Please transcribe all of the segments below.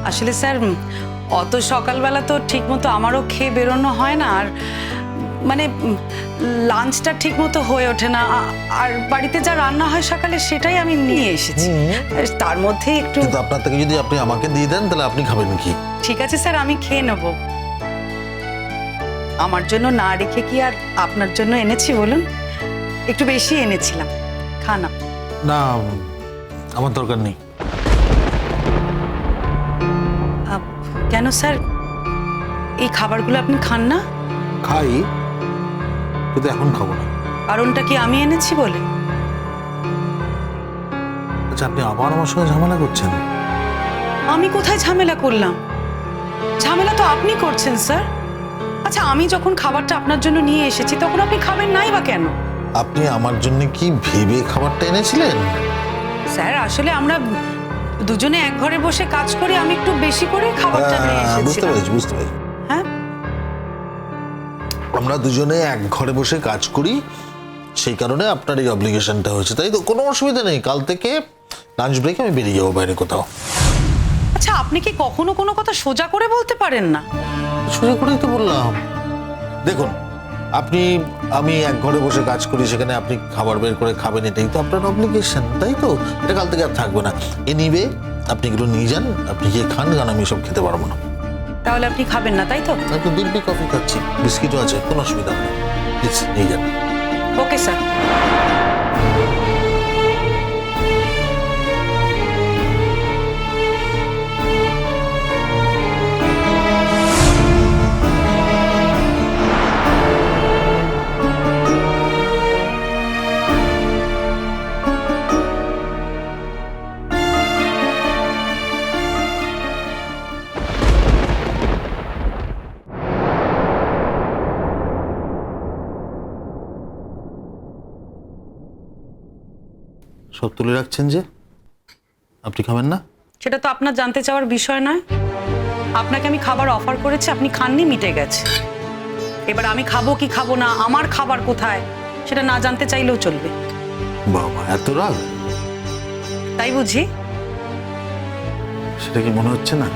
আসলে স্যার অত সকালবেলা তো ঠিকমতো আমারও খেয়ে বেরোনো হয় না, আর মানে লাঞ্চটা ঠিকমতো হয়ে ওঠে না, আর বাড়িতে যা রান্না হয় সকালে সেটাই আমি নিয়ে এসেছি। তার মধ্যে একটু কিন্তু আপনার থেকে যদি আপনি আমাকে দিয়ে দেন তাহলে আপনি খাবেন কি? ঠিক আছে স্যার, আমি খেয়ে নেব। আমার জন্য না রেখে কি আর আপনার জন্য এনেছি বলুন? একটু বেশি এনেছিলাম, খানা। না, আমার দরকার নেই। কেন স্যার, এই খাবারগুলো আপনি খান না? খাই, কিন্তু এখন খাবো না। কারণটা কি আমি এনেছি বলে? আচ্ছা, আপনি আবার আমার সঙ্গে ঝামেলা করছেন? আমি কোথায় ঝামেলা করলাম? ঝামেলা তো আপনি করছেন স্যার। আচ্ছা, আমি যখন খাবারটা আপনার জন্য নিয়ে এসেছি তখন আপনি খাবেন নাই বা কেন? আপনি আমার জন্য কি ভেবে খাবারটা এনেছিলেন? স্যার আসলে আমরা দুজনে এক ঘরে বসে কাজ করি, আমি একটু বেশি করে খাবারটা নিয়ে বুঝতে এসেছি। পেরেছি। হ্যাঁ, আমরা দুজনে এক ঘরে বসে কাজ করি, সেই কারণে আপনার এই অব্লিগেশনটা হয়েছে, তাই তো? কোনো অসুবিধা নেই, কাল থেকে লাঞ্চ ব্রেকে আমি বেরিয়ে যাবো বাইরে কোথাও। আচ্ছা, আপনি কি কখনো কোনো কথা সোজা করে বলতে পারেন না? সোজা করেই তো বললাম। দেখুন, আমি এক ঘরে বসে কাজ করি, সেখানে আপনি খাবার বের করে খাবেন, এটাই তো আপনার অব্লিগেশন, তাই তো? এটা কাল থেকে আর থাকবে না। এনিওয়ে, আপনি এগুলো নিয়ে যান, আপনি গিয়ে খান, কারণ আমি সব খেতে পারবো না। তাহলে আপনি খাবেন না, তাই তো? আমি তো দিব্যি কফি খাচ্ছি, বিস্কিটও আছে, কোনো অসুবিধা নেই। প্লিজ নিয়ে যান। Okay sir. সব তুলে রাখছেন যে, আপনি খাবেন না? সেটা তো আপনার জানতে চাওয়ার বিষয় নয়। আপনাকে আমি খাবার অফার করেছি, আপনি খাননি, মিটে গেছে। এবার আমি খাবো কি খাবো না, আমার খাবার কোথায়, সেটা না জানতে চাইলেও চলবে। বাবা, এত রাগ? তাই বুঝি? সেটা কি মনে হচ্ছে না?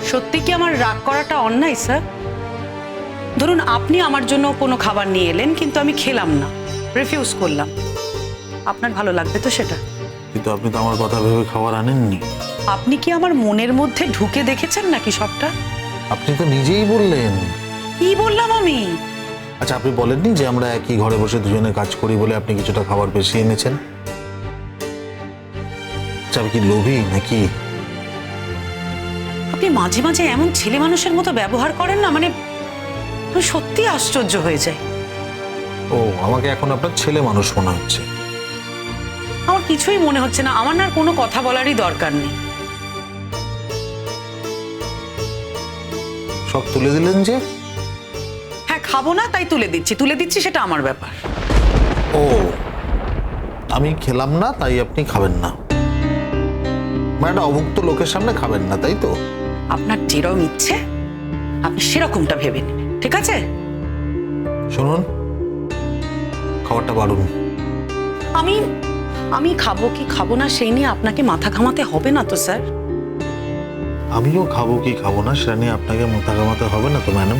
সত্যি কি আমার রাগ করাটা অন্যায় স্যার? ধরুন আপনি আমার জন্য কোনো খাবার নিয়ে এলেন, কিন্তু আমি খেলাম না, রিফিউজ করলাম, আপনার ভালো লাগবে তো সেটা? কিন্তু আপনি তো আমার কথা ভেবে খাবার আনেননি। আপনি কি আমার মনের মধ্যে ঢুকে দেখেছেন নাকি সবটা? আপনি তো নিজেই বললেন। কি বললাম আমি? আচ্ছা, আপনি বলেননি যে আমরা একই ঘরে বসে দুজনে কাজ করি বলে আপনি কিছুটা খাবার বেশি এনেছেন? আচ্ছা, আপনি কি লোভী নাকি? আপনি মাঝে মাঝে এমন ছেলে মানুষের মতো ব্যবহার করেন না, মানে আমি সত্যি আশ্চর্য হয়ে যাই। ও, আমাকে এখন আপনার ছেলে মানুষ মনে হচ্ছে? আমার কিছুই মনে হচ্ছে না, আমার না আর কোনো কথা বলারই দরকার নেই। সব তুলে দিলেন যে? হ্যাঁ, খাবো না তাই তুলে দিচ্ছি, সেটা আমার ব্যাপার। ও, আমি খেলাম না তাই আপনি খাবেন না, মানে একটা অভুক্ত লোকের সামনে খাবেন না, তাই তো? আপনার যেরকম ইচ্ছে আপনি সেরকমটা ভেবে নিন, ঠিক আছে? শুনুন, খাবারটা বাড়ুন। আমি আমি খাবো কি খাবো না সেই নিয়ে আপনাকে মাথা ঘামাতে হবে না তো স্যার? আমিও খাবো কি খাবো না সেটা নিয়ে আপনাকে মাথা ঘামাতে হবে না তো ম্যাডাম।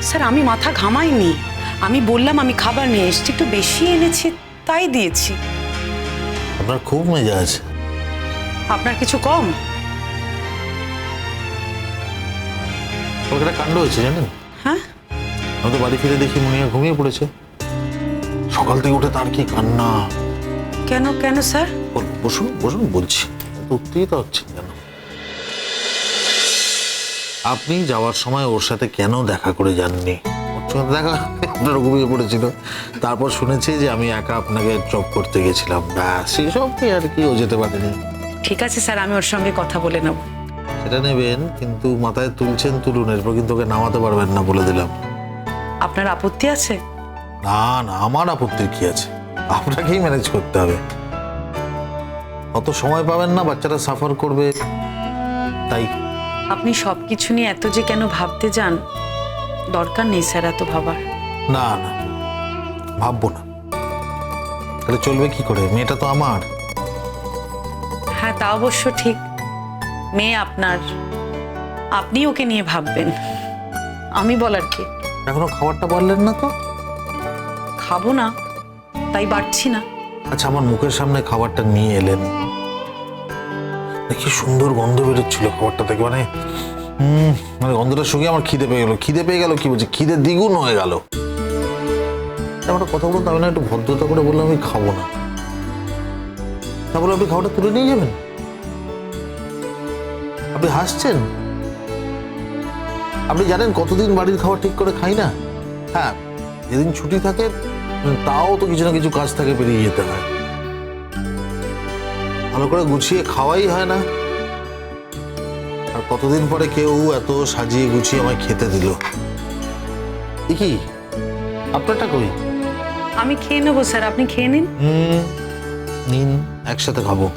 স্যার, আমি মাথা ঘামাইনি, আমি বললাম আমি খাবার নিয়ে এসেছি, একটু বেশি এনেছি তাই দিয়েছি। আপনার খুব মেজাজ। আপনার কিছু কম? একটা কাণ্ড হয়েছে জানেন? হ্যাঁ, আমি তো বাড়ি ফিরে দেখি মুনিয়া ঘুমিয়ে পড়েছে। সকাল থেকে উঠে তার কি কান্না! কেন কেন স্যার? বসুন বসুন, বলছি। উত্তেজিত হচ্ছেন কেন? আপনি যাওয়ার সময় ওর সাথে কেন দেখা করে যাননি? ওর সাথে দেখা আপনার ঘুমিয়ে পড়েছিল, তারপর শুনেছি যে আমি একা আপনাকে ড্রপ করতে গেছিলাম, ব্যাস সেসব কি আর কি, ও যেতে পারেনি। ঠিক আছে স্যার, আমি ওর সঙ্গে কথা বলে নেব। সেটা নেবেন, কিন্তু মাথায় তুলছেন তুলুন, এরপর কিন্তু ওকে নামাতে পারবেন না বলে দিলাম। আপনার আপত্তি আছে? না না, আমার আপত্তির কি আছে, আপনাকেই ম্যানেজ করতে হবে। অত সময় পাবেন না, বাচ্চাটা সাফার করবে, তাই। আপনি সবকিছু নিয়ে এত যে কেন ভাবতে যান, দরকার নেই স্যার এত ভাবার। না না, ভাববো না, তাহলে চলবে কি করে? মেয়েটা তো আমার। হ্যাঁ, তা অবশ্য ঠিক। মেয়ে আপনার, আপনি ওকে নিয়ে ভাববেন, আমি বলার কি? এখনো খাবারটা বাড়লেন না তো? খাবো না তাই বাড়ছি না। আচ্ছা, আমার মুখের সামনে খাবারটা নিয়ে এলেন, কি সুন্দর গন্ধ বেরোচ্ছিল খাবারটা থেকে, মানে গন্ধটার সঙ্গে আমার খিদে পেয়ে গেল। খিদে পেয়ে গেল কি বলছি, খিদে দ্বিগুণ হয়ে গেল। আমার কথা বলতে আমি না একটু ভদ্রতা করে বললাম আমি খাবো না, তারপরে আপনি খাবারটা তুলে নিয়ে যাবেন? আপনি হাসছেন? আপনি জানেন কতদিন বাড়ির খাবার ঠিক করে খাই না? হ্যাঁ, যেদিন ছুটি থাকে তাও তো কিছু না কিছু কাজ থাকে, বেরিয়ে যেতে হয়, ভালো করে গুছিয়ে খাওয়াই হয় না। আর কতদিন পরে কেউ এত সাজিয়ে গুছিয়ে আমায় খেতে দিল। এ কি, আপনারটা কই? আমি খেয়ে নেবো স্যার, আপনি খেয়ে নিন। নিন, একসাথে খাবো।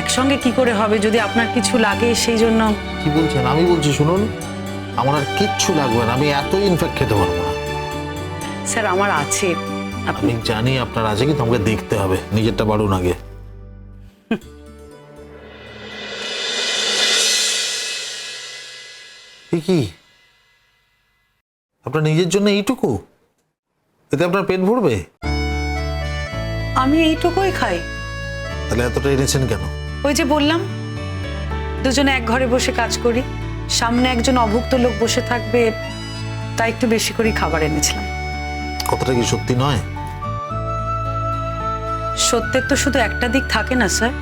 একসঙ্গে কি করে হবে, যদি আপনার কিছু লাগে সেই জন্য। কি বলছেন? আমি বলছি শুনুন, আমার আর কিচ্ছু লাগবে না, আমি এতই ইনফ্যাক্ট খেতে পারবো না। স্যার আমার আছে। আমি জানি আপনার আছে, কিন্তু আমাকে দেখতে হবে, নিজেরটা বাড়ুন আগে। কি আপনার নিজের জন্য এইটুকু? এতে আপনার পেট ভরবে? আমি এইটুকুই খাই। তাহলে এতটা এনেছেন কেন? ওই যে বললাম, দুজনে এক ঘরে বসে কাজ করি, সামনে একজন অভুক্ত লোক বসে থাকবে, তাই একটু বেশি করে খাবার এনেছিলাম। কথাটা কি সত্যি নয়? সত্যের তো শুধু একটা দিক থাকে না স্যার,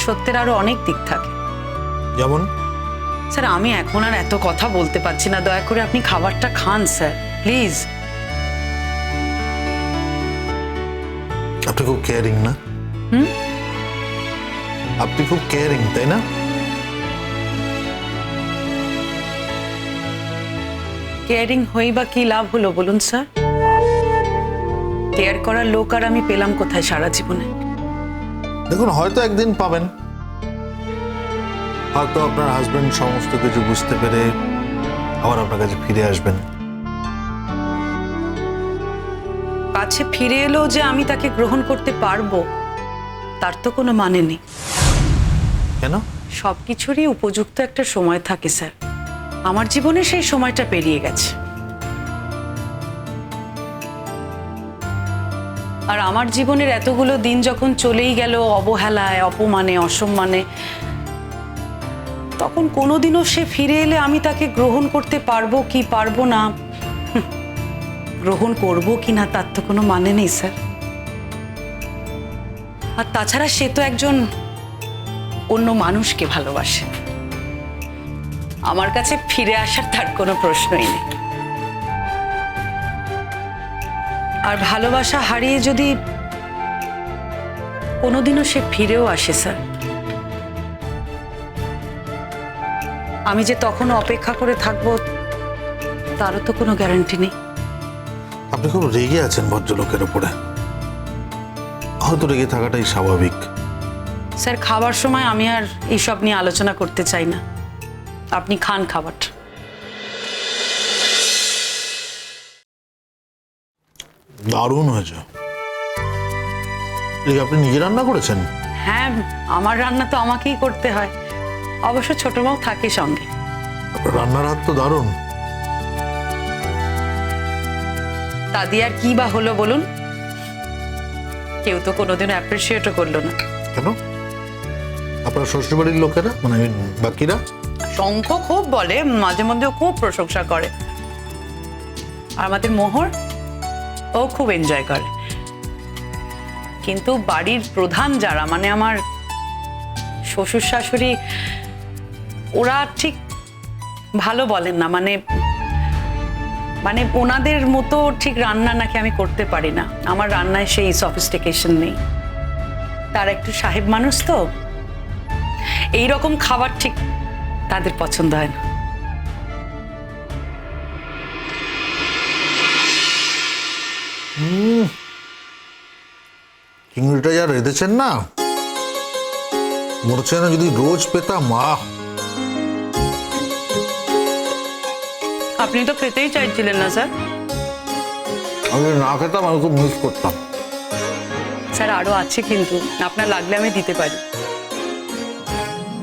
সত্যের আরো অনেক দিক থাকে। যেমন? স্যার আমি এখন আর এত কথা বলতে পারছি না, দয়া করে আপনি খাবারটা খান স্যার, প্লিজ। আপনি খুব কেয়ারিং না? আপনি খুব কেয়ারিং, তাই না? কেয়ারিং হই বা কি লাভ হলো বলুন স্যার? কেয়ার করার লোক আর আমি পেলাম কোথায় সারা জীবনে? দেখুন, হয়তো একদিন পাবেন, হয়তো আপনার হাজবেন্ড সমস্ত কিছু বুঝতে পেরে আবার আপনার কাছে ফিরে আসবেন। কাছে ফিরে এলো যে আমি তাকে গ্রহণ করতে পারবো, তার তো কোনো মানে নেই। কেন? সবকিছুরই উপযুক্ত একটা সময় থাকে স্যার, আমার জীবনে সেই সময়টা পেরিয়ে গেছে। আর আমার জীবনের এতগুলো দিন যখন চলেই গেল অবহেলায়, অপমানে, অসম্মানে, তখন কোনোদিনও সে ফিরে এলে আমি তাকে গ্রহণ করতে পারবো কি পারবো না, গ্রহণ করবো কিনা তার তো কোনো মানে নেই স্যার। আর তাছাড়া সে তো একজন অন্য মানুষকে ভালোবাসে, আমার কাছে ফিরে আসার তার কোনো প্রশ্নই নেই। আর ভালোবাসা হারিয়ে যদি কোনোদিনও সে ফিরেও আসে স্যার, আমি যে তখনও অপেক্ষা করে থাকবো তারও তো কোনো গ্যারান্টি নেই। আপনি খুব রেগে আছেন ভদ্রলোকের উপরে, হয়তো রেগে থাকাটাই স্বাভাবিক। স্যার খাবার সময় আমি আর এইসব নিয়ে আলোচনা করতে চাই না, আপনি খান খাবারটা। দারুণ হয়েছে। আপনি নিজে রান্না করেছেন? হ্যাঁ, আমার রান্না তো আমাকেই করতে হয়, অবশ্য ছোট মাও থাকে সঙ্গে। আপনার রান্নার হাত তো দারুণ। তা দিয়ে আর কি বা হলো বলুন? কেউ তো কোনোদিনও অ্যাপ্রিসিয়েটও করলো না। কেন? আপনার শ্বশুরবাড়ির লোকেরা, মানে বাকিরা? শঙ্খ খুব বলে, মাঝে মধ্যেও খুব প্রশংসা করে। আর আমাদের মোহর, ও খুব এনজয় করে। কিন্তু বাড়ির প্রধান যারা, মানে আমার শ্বশুর শাশুড়ি, ওরা ঠিক ভালো বলেন না, মানে মানে ওনাদের মতো ঠিক রান্না নাকি আমি করতে পারি না। আমার রান্নায় সেই সফিস্টিকেশন নেই, তারা একটু সাহেব মানুষ তো, এই রকম খাবার ঠিক তাদের পছন্দ হয় না। চিংড়িটা যা রেঁধেছেন না, মনে হচ্ছে না যদি রোজ পেতাম। আপনি তো খেতেই চাইছিলেন না স্যার। আমি না খেতাম, আমি খুব মিস করতাম। স্যার আরো আছে, কিন্তু আপনার লাগলে আমি দিতে পারি।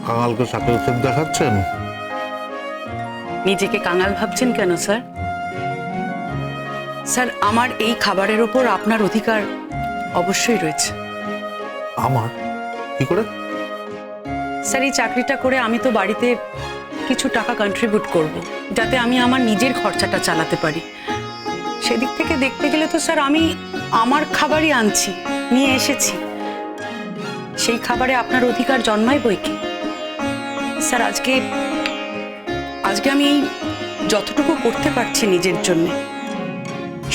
কাঙালকে সাথে ওষুধ দেখাচ্ছেন? নিজেকে কাঙাল ভাবছেন কেন স্যার? স্যার, আমার এই খাবারের ওপর আপনার অধিকার অবশ্যই রয়েছে। আমার কি করে? স্যার, এই চাকরিটা করে আমি তো বাড়িতে কিছু টাকা কন্ট্রিবিউট করব, যাতে আমি আমার নিজের খরচাটা চালাতে পারি। সেদিক থেকে দেখতে গেলে তো স্যার আমি আমার খাবারই আনছি, নিয়ে এসেছি। সেই খাবারে আপনার অধিকার জন্মায় বই কি। স্যার, আজকে আমি যতটুকু করতে পারছি নিজের জন্য,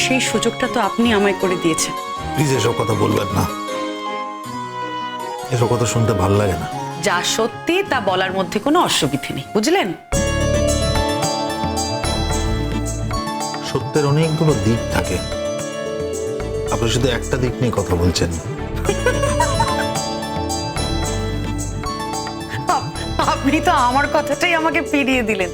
সেই সুযোগটা তো আপনি আমায় করে দিয়েছেন। প্লিজ এসব কথা বলবেন না, এসব কথা শুনতে ভালো লাগে না। যা সত্যি তা বলার মধ্যে কোনো অসুবিধে নেই, বুঝলেন? সত্যের অনেকগুলো দিক থাকে, আপনি শুধু একটা দিক নিয়ে কথা বলছেন। আপনি তো আমার কথাটাই আমাকে ফিরিয়ে দিলেন।